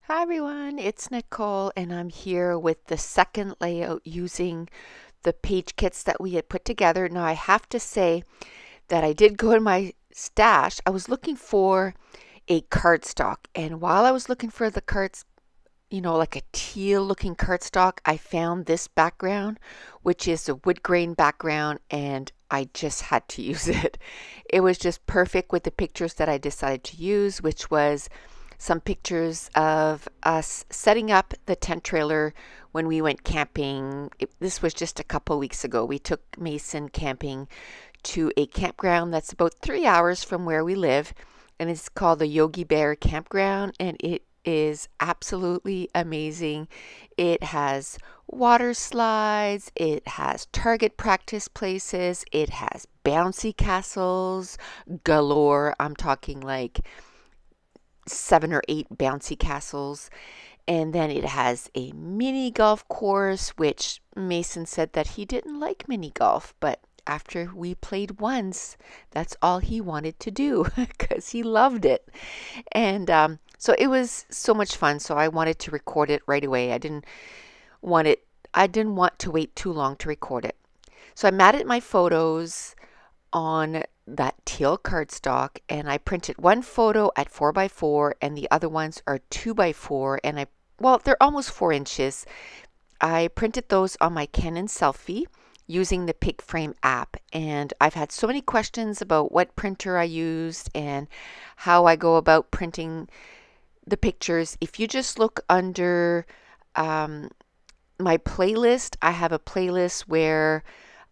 Hi everyone, it's Nicole and I'm here with the second layout using the page kits that we had put together. Now I have to say that I did go in my stash. I was looking for a cardstock, and while I was looking for the cards, like a teal looking cardstock, I found this background, which is a wood grain background, and I just had to use it. It was just perfect with the pictures that I decided to use, which was some pictures of us setting up the tent trailer when we went camping. This was just a couple weeks ago. We took Mason camping to a campground that's about 3 hours from where we live, and it's called the Yogi Bear Campground, and it is absolutely amazing. It has water slides, it has target practice places, it has bouncy castles galore. I'm talking like 7 or 8 bouncy castles. And then it has a mini golf course, which Mason said that he didn't like mini golf, but after we played once, that's all he wanted to do because he loved it. And so it was so much fun. So I wanted to record it right away. Want it. I didn't want to wait too long to record it. So I matted my photos on that teal cardstock, and I printed one photo at 4x4 and the other ones are 2x4, and they're almost 4 inches. I printed those on my Canon Selfie using the PicFrame app, and I've had so many questions about what printer I used and how I go about printing the pictures. If you just look under my playlist, I have a playlist where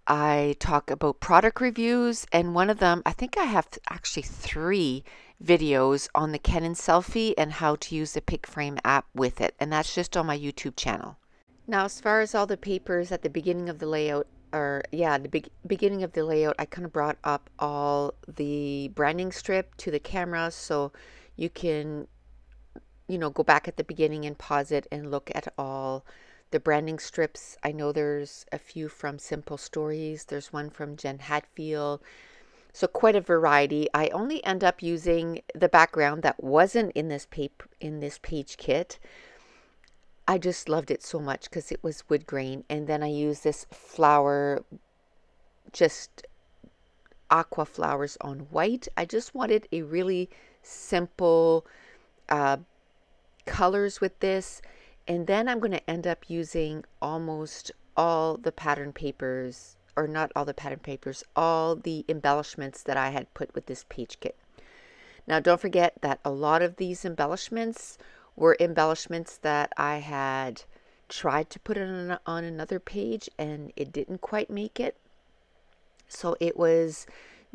I talk about product reviews, and one of them, I think I have actually 3 videos on the Canon Selfie and how to use the PicFrame app with it, and that's just on my YouTube channel. Now, as far as all the papers at the beginning of the layout, beginning of the layout, I kind of brought up all the branding strip to the camera so you can, go back at the beginning and pause it and look at all the branding strips. I know there's a few from Simple Stories. There's one from Jen Hatfield. So quite a variety. I only end up using the background that wasn't in this page kit. I just loved it so much because it was wood grain, and then I used this flower, just aqua flowers on white. I just wanted a really simple colors with this. And then I'm going to end up using almost all the pattern papers, or not all the pattern papers, all the embellishments that I had put with this page kit. Now don't forget that a lot of these embellishments were embellishments that I had tried to put on another page and it didn't quite make it. So it was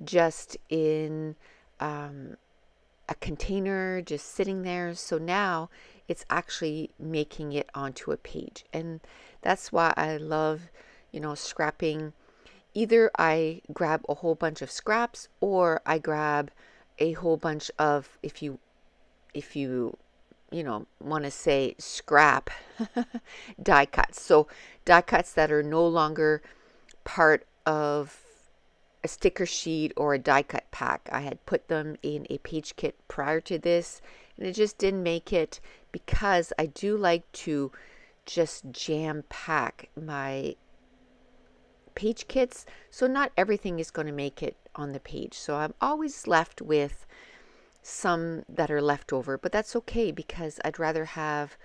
just in a container just sitting there. So now it's actually making it onto a page, and that's why I love scrapping. Either I grab a whole bunch of scraps, or I grab a whole bunch of, if you want to say scrap die cuts. So die cuts that are no longer part of a sticker sheet or a die cut pack. I had put them in a page kit prior to this, and it just didn't make it because I do like to just jam pack my page kits, so not everything is going to make it on the page. So I'm always left with some that are left over, but that's okay because I'd rather have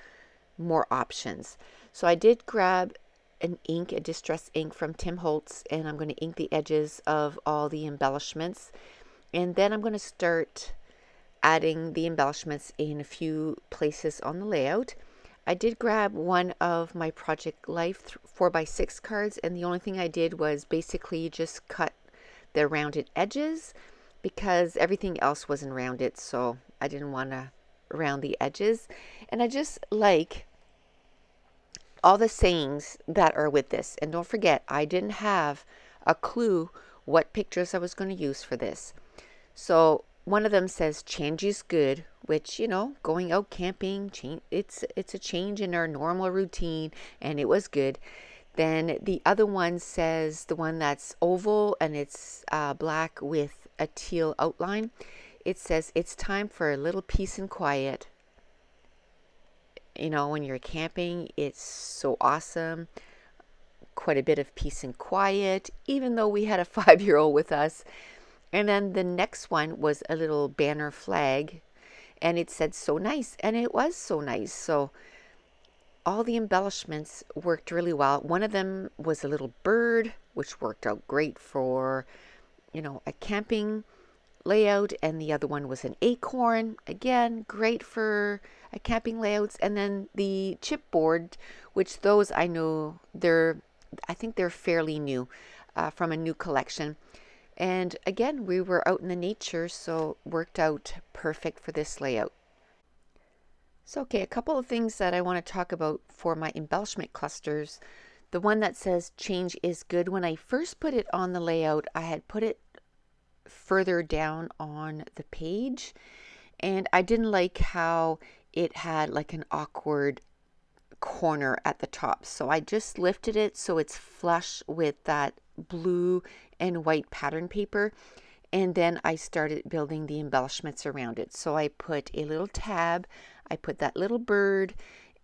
more options. So I did grab a distress ink from Tim Holtz, and I'm going to ink the edges of all the embellishments, and then I'm going to start adding the embellishments in a few places on the layout. I did grab one of my Project Life 4x6 cards, and the only thing I did was basically just cut the rounded edges because everything else wasn't rounded, so I didn't want to round the edges. And I just like all the sayings that are with this. And don't forget, I didn't have a clue what pictures I was going to use for this. So one of them says change is good, which, going out camping, it's a change in our normal routine, and it was good. Then the other one says, the one that's oval and it's black with a teal outline, it says it's time for a little peace and quiet. You know, when you're camping, it's so awesome. Quite a bit of peace and quiet, even though we had a 5-year-old with us. And then the next one was a little banner flag, and it said "so nice," and it was so nice. So all the embellishments worked really well. One of them was a little bird, which worked out great for, you know, a camping layout, and the other one was an acorn, again great for a camping layouts. And then the chipboard, which those I know I think they're fairly new, from a new collection. And again, we were out in the nature, so worked out perfect for this layout. So okay, a couple of things that I want to talk about for my embellishment clusters. The one that says change is good, when I first put it on the layout, I had put it further down on the page, and I didn't like how it had like an awkward corner at the top. So I just lifted it so it's flush with that blue and white pattern paper, and then I started building the embellishments around it. So I put a little tab, I put that little bird,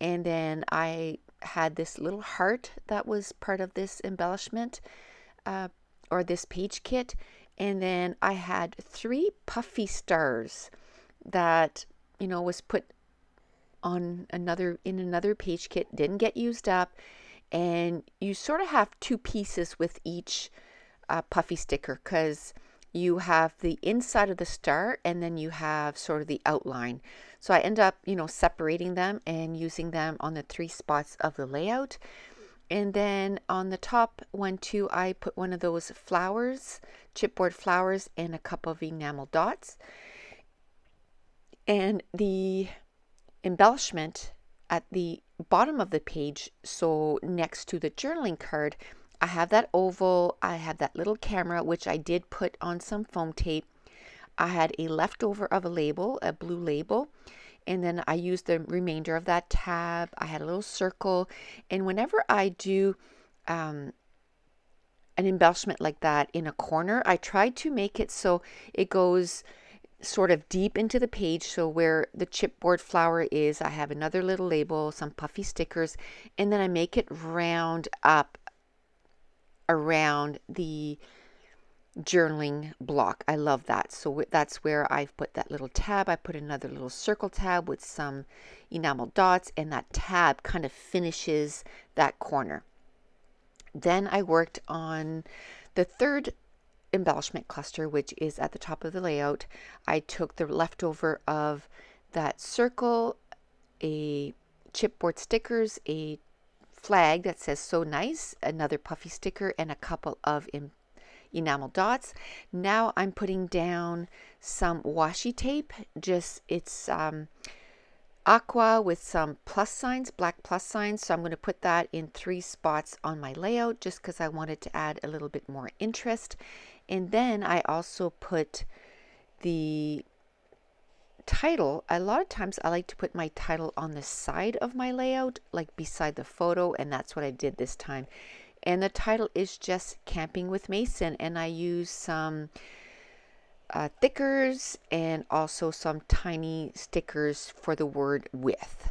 and then I had this little heart that was part of this embellishment, or this page kit. And then I had 3 puffy stars that, you know, was put on another page kit, didn't get used up. And you sort of have 2 pieces with each puffy sticker, because you have the inside of the star and then you have sort of the outline. So I end up, you know, separating them and using them on the 3 spots of the layout. And then on the top one too, I put one of those flowers, chipboard flowers, and a couple of enamel dots. And the embellishment at the bottom of the page, so next to the journaling card, I have that oval, I have that little camera, which I did put on some foam tape. I had a leftover of a label, a blue label, and then I used the remainder of that tab. I had a little circle, and whenever I do an embellishment like that in a corner, I try to make it so it goes sort of deep into the page. So where the chipboard flower is, I have another little label, some puffy stickers, and then I make it round up around the journaling block. I love that. So that's where I've put that little tab. I put another little circle tab with some enamel dots, and that tab kind of finishes that corner. Then I worked on the third embellishment cluster, which is at the top of the layout. I took the leftover of that circle, a chipboard stickers, a flag that says "so nice," another puffy sticker, and a couple of enamel dots. Now I'm putting down some washi tape. Just it's aqua with some plus signs, black plus signs. So I'm going to put that in 3 spots on my layout, just because I wanted to add a little bit more interest. And then I also put the title. A lot of times I like to put my title on the side of my layout, like beside the photo, and that's what I did this time. And the title is just Camping with Mason, and I use some thickers and also some tiny stickers for the word with.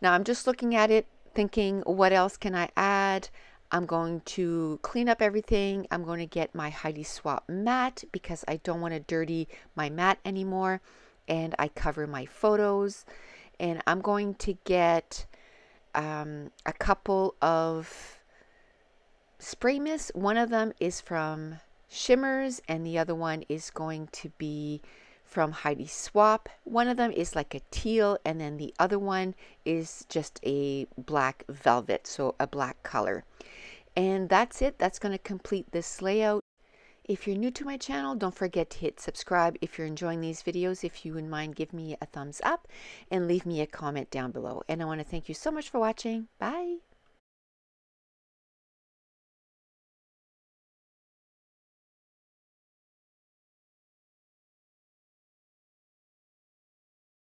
Now I'm just looking at it thinking, what else can I add? I'm going to clean up everything. I'm going to get my Heidi Swap mat, because I don't want to dirty my mat anymore, and I cover my photos. And I'm going to get a couple of spray mist. One of them is from Shimmers, and the other one is going to be from Heidi Swap. One of them is like a teal, and then the other one is just a black velvet, so a black color. And that's it. That's going to complete this layout. If you're new to my channel, don't forget to hit subscribe. If you're enjoying these videos, if you wouldn't mind, give me a thumbs up and leave me a comment down below. And I want to thank you so much for watching. Bye.